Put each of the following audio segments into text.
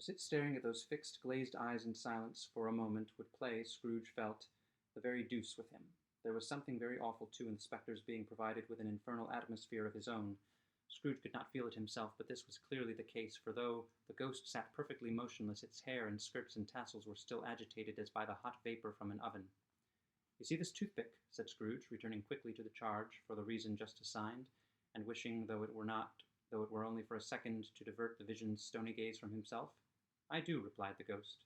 sit staring at those fixed, glazed eyes in silence for a moment would play, Scrooge felt, the very deuce with him. There was something very awful, too, in the spectre's being provided with an infernal atmosphere of his own. Scrooge could not feel it himself, but this was clearly the case, for though the ghost sat perfectly motionless, its hair and skirts and tassels were still agitated as by the hot vapor from an oven. "You see this toothpick?" said Scrooge, returning quickly to the charge for the reason just assigned, and wishing, though it were only for a second, to divert the vision's stony gaze from himself. "I do," replied the ghost.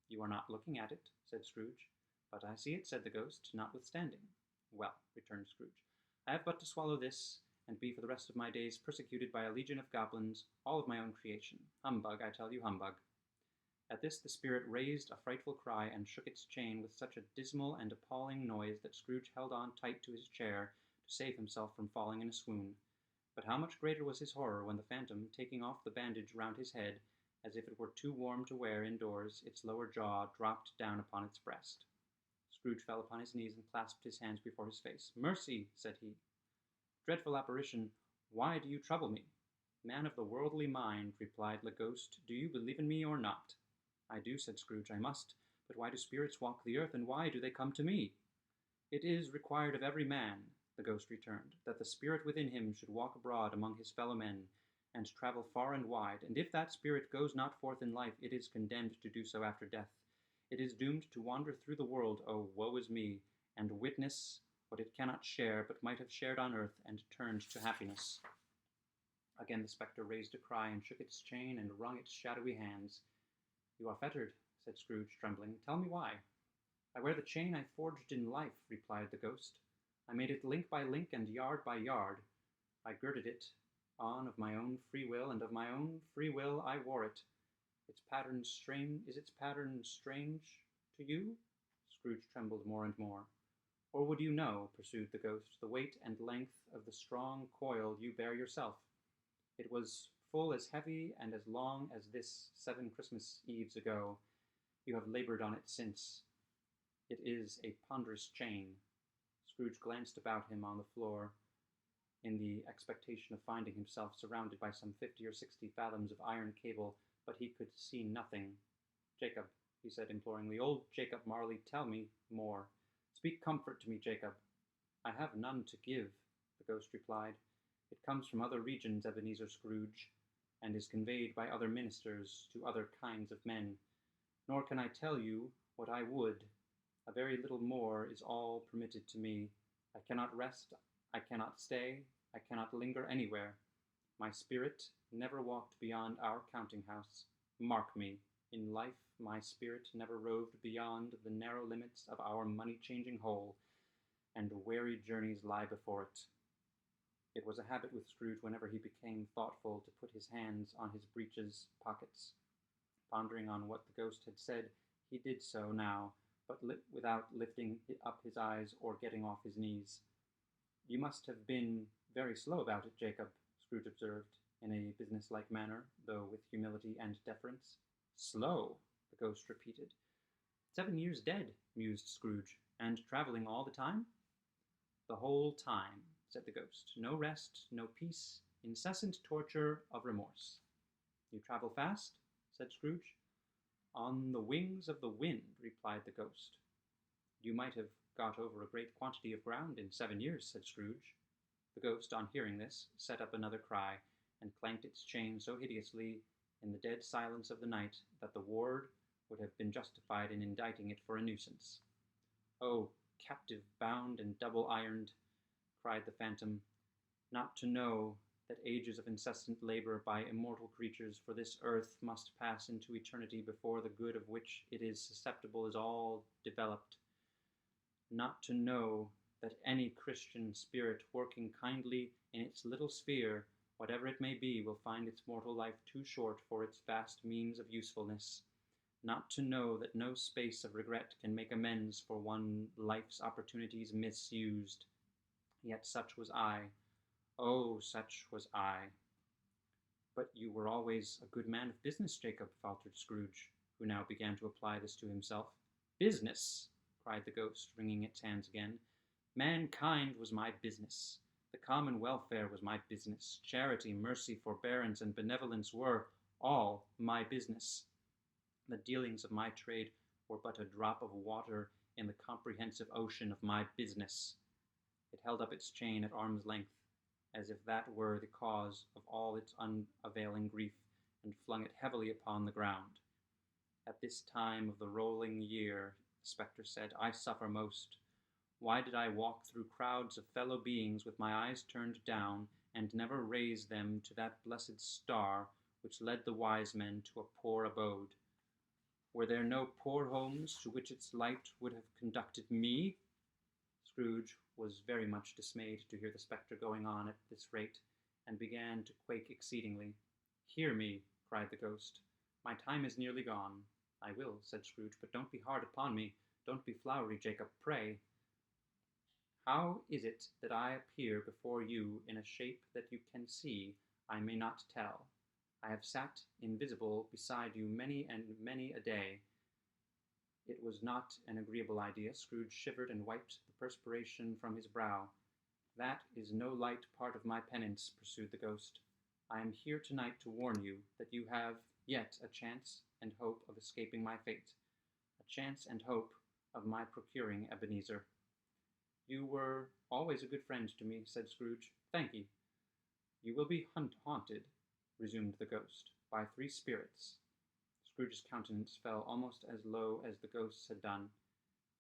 "You are not looking at it," said Scrooge. "But I see it," said the ghost, notwithstanding. "Well," returned Scrooge, "I have but to swallow this, and be for the rest of my days persecuted by a legion of goblins, all of my own creation. Humbug, I tell you, humbug." At this the spirit raised a frightful cry, and shook its chain with such a dismal and appalling noise that Scrooge held on tight to his chair to save himself from falling in a swoon. But how much greater was his horror when the phantom, taking off the bandage round his head, as if it were too warm to wear indoors, its lower jaw dropped down upon its breast. Scrooge fell upon his knees and clasped his hands before his face. "Mercy," said he. "Dreadful apparition, why do you trouble me?" "Man of the worldly mind," replied the ghost, "do you believe in me or not?" "I do," said Scrooge. "I must. But why do spirits walk the earth, and why do they come to me?" "It is required of every man," the ghost returned, "that the spirit within him should walk abroad among his fellow men, and travel far and wide, and if that spirit goes not forth in life, it is condemned to do so after death. It is doomed to wander through the world, oh, woe is me, and witness what it cannot share, but might have shared on earth, and turned to happiness." Again the spectre raised a cry, and shook its chain, and wrung its shadowy hands. "You are fettered," said Scrooge, trembling. "Tell me why." "I wear the chain I forged in life," replied the ghost. "I made it link by link and yard by yard. I girded it on of my own free will, and of my own free will I wore it. Is its pattern strange to you?" Scrooge trembled more and more. "Or would you know," pursued the ghost, "the weight and length of the strong coil you bear yourself? It was full as heavy and as long as this 7 Christmas Eves ago. You have labored on it since. It is a ponderous chain." Scrooge glanced about him on the floor, in the expectation of finding himself surrounded by some 50 or 60 fathoms of iron cable, but he could see nothing. "Jacob," he said imploringly, "old Jacob Marley, tell me more. Speak comfort to me, Jacob." "I have none to give," the ghost replied. "It comes from other regions, Ebenezer Scrooge, and is conveyed by other ministers to other kinds of men. Nor can I tell you what I would. A very little more is all permitted to me. I cannot rest, I cannot stay, I cannot linger anywhere. My spirit never walked beyond our counting-house. Mark me, in life my spirit never roved beyond the narrow limits of our money-changing hole, and weary journeys lie before it." It was a habit with Scrooge, whenever he became thoughtful, to put his hands on his breeches pockets. Pondering on what the ghost had said, he did so now, but without lifting up his eyes or getting off his knees. "You must have been very slow about it, Jacob," Scrooge observed, in a business-like manner, though with humility and deference. "Slow?" the ghost repeated. "7 years dead," mused Scrooge, "and travelling all the time?" "The whole time," said the ghost. "No rest, no peace, incessant torture of remorse." "You travel fast?" said Scrooge. "On the wings of the wind," replied the ghost. "You might have got over a great quantity of ground in 7 years," said Scrooge. The ghost, on hearing this, set up another cry, and clanked its chain so hideously in the dead silence of the night that the ward would have been justified in indicting it for a nuisance. "Oh, captive bound and double-ironed," cried the phantom, "not to know that ages of incessant labor by immortal creatures for this earth must pass into eternity before the good of which it is susceptible is all developed. Not to know that any Christian spirit working kindly in its little sphere, whatever it may be, will find its mortal life too short for its vast means of usefulness. Not to know that no space of regret can make amends for one life's opportunities misused. Yet such was I. Oh, such was I." "But you were always a good man of business, Jacob," faltered Scrooge, who now began to apply this to himself. "Business!" cried the ghost, wringing its hands again. "Mankind was my business. The common welfare was my business. Charity, mercy, forbearance, and benevolence were all my business. The dealings of my trade were but a drop of water in the comprehensive ocean of my business. It held up its chain at arm's length, as if that were the cause of all its unavailing grief, and flung it heavily upon the ground. At this time of the rolling year, the spectre said, I suffer most. Why did I walk through crowds of fellow beings with my eyes turned down, and never raise them to that blessed star which led the wise men to a poor abode? Were there no poor homes to which its light would have conducted me? Scrooge was very much dismayed to hear the spectre going on at this rate, and began to quake exceedingly. Hear me, cried the ghost. My time is nearly gone. I will, said Scrooge, but don't be hard upon me. Don't be flowery, Jacob, pray. How is it that I appear before you in a shape that you can see? I may not tell. I have sat invisible beside you many and many a day. It was not an agreeable idea. Scrooge shivered and wiped the perspiration from his brow. That is no light part of my penance, pursued the ghost. I am here tonight to warn you that you have yet a chance and hope of escaping my fate, a chance and hope of my procuring Ebenezer. You were always a good friend to me, said Scrooge. Thank ye. You will be haunted, resumed the ghost, by 3 spirits. Scrooge's countenance fell almost as low as the ghost's had done.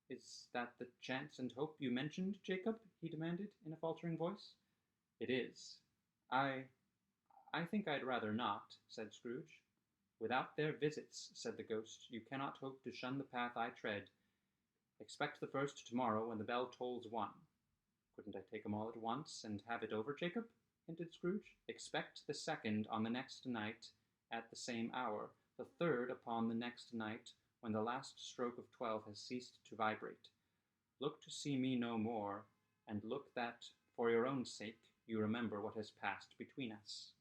Is that the chance and hope you mentioned, Jacob? He demanded in a faltering voice. It is. I think I'd rather not, said Scrooge. Without their visits, said the ghost, you cannot hope to shun the path I tread. Expect the first tomorrow when the bell tolls 1. Couldn't I take 'em all at once and have it over, Jacob? Hinted Scrooge. Expect the second on the next night at the same hour, the third upon the next night when the last stroke of 12 has ceased to vibrate. Look to see me no more, and look that, for your own sake, you remember what has passed between us.